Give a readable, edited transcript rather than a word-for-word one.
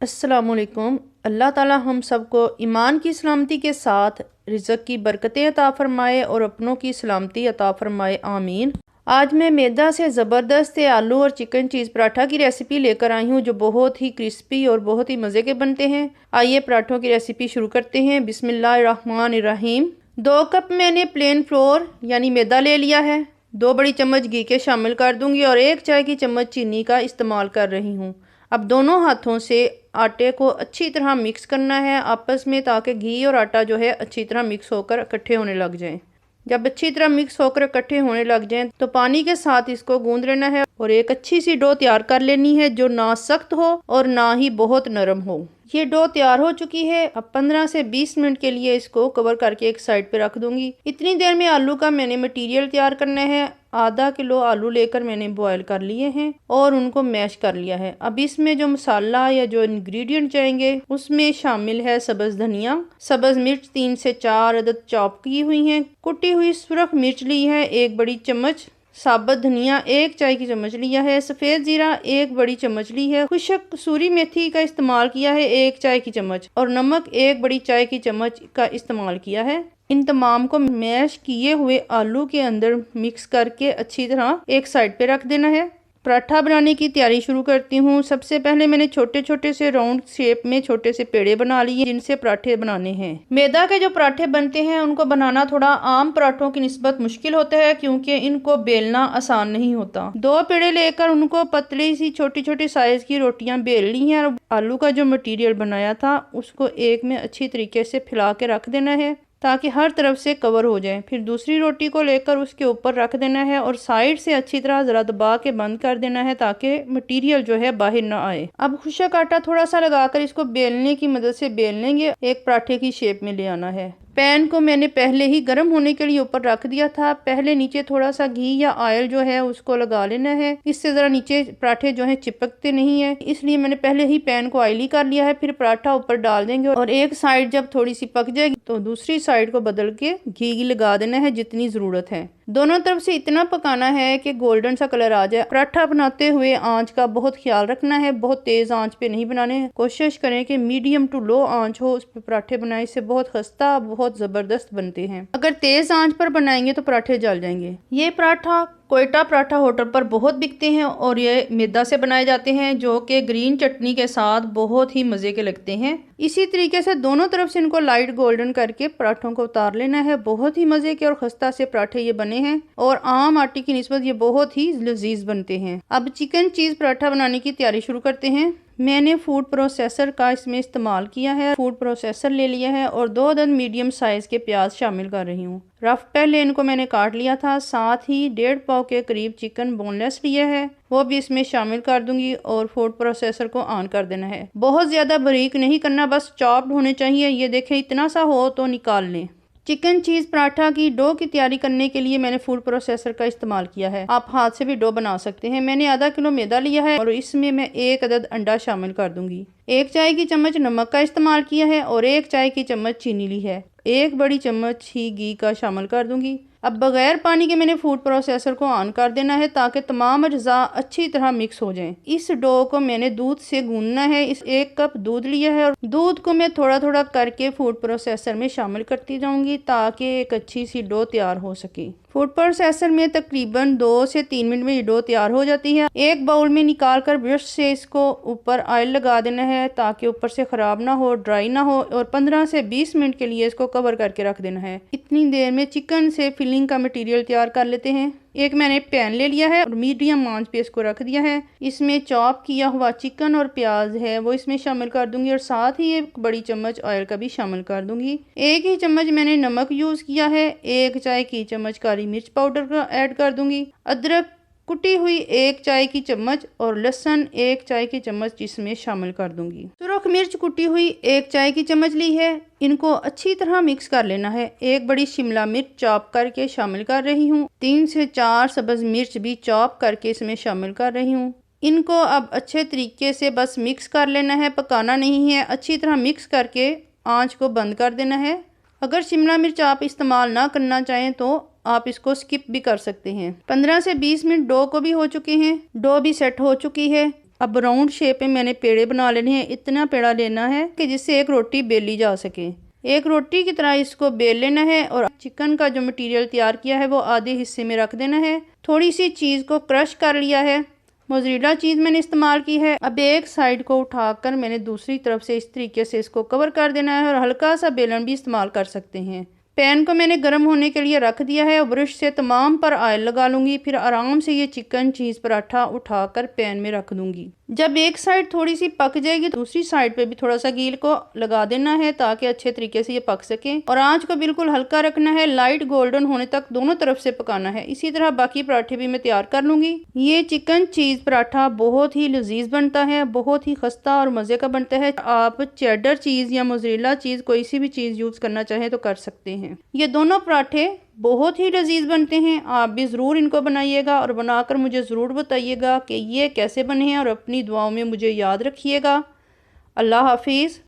अस्सलामुअलैकुम। अल्लाह ताला हम सबको ईमान की सलामती के साथ रिज़्क़ की बरकतें अता फ़रमाए और अपनों की सलामती अता फ़रमाए, आमीन। आज मैं मैदा से ज़बरदस्त आलू और चिकन चीज़ पराठा की रेसिपी लेकर आई हूँ जो बहुत ही क्रिस्पी और बहुत ही मज़े के बनते हैं। आइए पराठों की रेसिपी शुरू करते हैं। बिस्मिल्लाहिर्रहमानिर्रहीम। 2 कप मैंने प्लेन फ्लोर यानी मैदा ले लिया है। 2 बड़ी चम्मच घी के शामिल कर दूंगी और 1 चाय की चम्मच चीनी का इस्तेमाल कर रही हूँ। अब दोनों हाथों से आटे को अच्छी तरह मिक्स करना है आपस में, ताकि घी और आटा जो है अच्छी तरह मिक्स होकर इकट्ठे होने लग जाएं। जब अच्छी तरह मिक्स होकर इकट्ठे होने लग जाएं तो पानी के साथ इसको गूंद लेना है और एक अच्छी सी डो तैयार कर लेनी है जो ना सख्त हो और ना ही बहुत नरम हो। ये डो तैयार हो चुकी है। अब 15 से 20 मिनट के लिए इसको कवर करके एक साइड पे रख दूंगी। इतनी देर में आलू का मैंने मटेरियल तैयार करना है। आधा किलो आलू लेकर मैंने बॉयल कर लिए हैं और उनको मैश कर लिया है। अब इसमें जो मसाला या जो इंग्रेडिएंट जाएंगे उसमें शामिल है सब्ज धनिया, सब्ज मिर्च 3 से 4 अदद चॉप की हुई हैं, कुटी हुई सुरख मिर्च ली है 1 बड़ी चम्मच, साबुत धनिया 1 चाय की चम्मच लिया है, सफ़ेद जीरा 1 बड़ी चम्मच ली है, खुश्क कसूरी मेथी का इस्तेमाल किया है 1 चाय की चम्मच और नमक 1 बड़ी चाय की चम्मच का इस्तेमाल किया है। इन तमाम को मैश किए हुए आलू के अंदर मिक्स करके अच्छी तरह एक साइड पे रख देना है। पराठा बनाने की तैयारी शुरू करती हूँ। सबसे पहले मैंने छोटे छोटे से राउंड शेप में छोटे से पेड़े बना लिए जिनसे पराठे बनाने हैं। मैदा के जो पराठे बनते हैं उनको बनाना थोड़ा आम पराठों की निस्बत मुश्किल होता है क्योंकि इनको बेलना आसान नहीं होता। 2 पेड़े लेकर उनको पतली सी छोटी छोटी साइज की रोटियां बेल ली हैं और आलू का जो मटीरियल बनाया था उसको एक में अच्छी तरीके से फैला के रख देना है ताकि हर तरफ से कवर हो जाए। फिर दूसरी रोटी को लेकर उसके ऊपर रख देना है और साइड से अच्छी तरह जरा दबा के बंद कर देना है ताकि मटेरियल जो है बाहर ना आए। अब खुश्क आटा थोड़ा सा लगाकर इसको बेलने की मदद से बेल लेंगे। एक पराठे की शेप में ले आना है। पैन को मैंने पहले ही गर्म होने के लिए ऊपर रख दिया था। पहले नीचे थोड़ा सा घी या ऑयल जो है उसको लगा लेना है। इससे ज़रा नीचे पराठे जो है चिपकते नहीं है, इसलिए मैंने पहले ही पैन को ऑयली कर लिया है। फिर पराठा ऊपर डाल देंगे और एक साइड जब थोड़ी सी पक जाएगी तो दूसरी साइड को बदल के घी लगा देना है जितनी ज़रूरत है। दोनों तरफ से इतना पकाना है कि गोल्डन सा कलर आ जाए। पराठा बनाते हुए आंच का बहुत ख्याल रखना है, बहुत तेज आंच पे नहीं बनाने। कोशिश करें कि मीडियम टू लो आंच हो उस पर पराठे बनाए, इससे बहुत खस्ता बहुत जबरदस्त बनते हैं। अगर तेज आंच पर बनाएंगे तो पराठे जल जाएंगे। ये पराठा कोयटा पराठा होटल पर बहुत बिकते हैं और ये मैदा से बनाए जाते हैं जो कि ग्रीन चटनी के साथ बहुत ही मज़े के लगते हैं। इसी तरीके से दोनों तरफ से इनको लाइट गोल्डन करके पराठों को उतार लेना है। बहुत ही मज़े के और खस्ता से पराठे ये बने हैं और आम आटे की निस्बत ये बहुत ही लजीज बनते हैं। अब चिकन चीज़ पराठा बनाने की तैयारी शुरू करते हैं। मैंने फूड प्रोसेसर का इसमें इस्तेमाल किया है। फूड प्रोसेसर ले लिया है और 2 अदद मीडियम साइज के प्याज शामिल कर रही हूँ। रफ पहले इनको मैंने काट लिया था। साथ ही 1.5 पाव के करीब चिकन बोनलेस लिया है, वो भी इसमें शामिल कर दूंगी और फूड प्रोसेसर को ऑन कर देना है। बहुत ज़्यादा बारीक नहीं करना, बस चॉप्ड होने चाहिए। ये देखें इतना सा हो तो निकाल लें। चिकन चीज़ पराठा की डो की तैयारी करने के लिए मैंने फूड प्रोसेसर का इस्तेमाल किया है। आप हाथ से भी डो बना सकते हैं। मैंने आधा किलो मैदा लिया है और इसमें मैं 1 अदद अंडा शामिल कर दूंगी। 1 चाय की चम्मच नमक का इस्तेमाल किया है और 1 चाय की चम्मच चीनी ली है। 1 बड़ी चम्मच ही घी का शामिल कर दूंगी। अब बगैर पानी के मैंने फूड प्रोसेसर को ऑन कर देना है ताकि तमाम अज्जा अच्छी तरह मिक्स हो जाएं। इस डो को मैंने दूध से गूंदना है। इस 1 कप दूध लिया है और दूध को मैं थोड़ा थोड़ा करके फूड प्रोसेसर में शामिल करती जाऊंगी ताकि एक अच्छी सी डो तैयार हो सके। फूड प्रोसेसर में तकरीबन 2 से 3 मिनट में ये डो तैयार हो जाती है। एक बाउल में निकाल कर ब्रश से इसको ऊपर ऑयल लगा देना है ताकि ऊपर से ख़राब ना हो, ड्राई ना हो और 15 से 20 मिनट के लिए इसको कवर करके रख देना है। इतनी देर में चिकन से फिलिंग का मटेरियल तैयार कर लेते हैं। एक मैंने पैन ले लिया है और मीडियम आंच पे इसको रख दिया है। इसमें चॉप किया हुआ चिकन और प्याज है वो इसमें शामिल कर दूंगी और साथ ही 1 बड़ी चम्मच ऑयल का भी शामिल कर दूंगी। 1 ही चम्मच मैंने नमक यूज़ किया है। 1 चाय की चम्मच काली मिर्च पाउडर का ऐड कर दूंगी। अदरक कुटी हुई 1 चाय की चम्मच और लहसुन 1 चाय की चम्मच जिसमें शामिल कर दूंगी। सुरख मिर्च कुटी हुई 1 चाय की चम्मच ली है। इनको अच्छी तरह मिक्स कर लेना है। 1 बड़ी शिमला मिर्च चॉप करके शामिल कर रही हूँ। 3 से 4 सब्ज मिर्च भी चॉप करके इसमें शामिल कर रही हूँ। इनको अब अच्छे तरीके से बस मिक्स कर लेना है, पकाना नहीं है। अच्छी तरह मिक्स करके आँच को बंद कर देना है। अगर शिमला मिर्च आप इस्तेमाल ना करना चाहें तो आप इसको स्किप भी कर सकते हैं। 15 से 20 मिनट डो को भी हो चुके हैं। डो भी सेट हो चुकी है। अब राउंड शेप में मैंने पेड़े बना लेने हैं। इतना पेड़ा लेना है कि जिससे एक रोटी बेली जा सके। एक रोटी की तरह इसको बेल लेना है और चिकन का जो मटेरियल तैयार किया है वो आधे हिस्से में रख देना है। थोड़ी सी चीज़ को क्रश कर लिया है, मोज़रेला चीज़ मैंने इस्तेमाल की है। अब एक साइड को उठाकर मैंने दूसरी तरफ से इस तरीके से इसको कवर कर देना है और हल्का सा बेलन भी इस्तेमाल कर सकते हैं। पैन को मैंने गर्म होने के लिए रख दिया है और ब्रश से तमाम पर ऑयल लगा लूँगी। फिर आराम से ये चिकन चीज़ पराठा उठाकर पैन में रख दूँगी। जब एक साइड थोड़ी सी पक जाएगी दूसरी साइड पे भी थोड़ा सा घी को लगा देना है ताकि अच्छे तरीके से ये पक सके। और आंच को बिल्कुल हल्का रखना है, लाइट गोल्डन होने तक दोनों तरफ से पकाना है। इसी तरह बाकी पराठे भी मैं तैयार कर लूँगी। ये चिकन चीज़ पराठा बहुत ही लजीज बनता है, बहुत ही खस्ता और मज़े का बनता है। आप चेडर चीज़ या मोज़रेला चीज़ कोई सी भी चीज़ यूज़ करना चाहें तो कर सकते हैं। ये दोनों पराठे बहुत ही लजीज बनते हैं। आप भी ज़रूर इनको बनाइएगा और बनाकर मुझे ज़रूर बताइएगा कि ये कैसे बने हैं और अपनी दुआओं में मुझे याद रखिएगा। अल्लाह हाफिज़।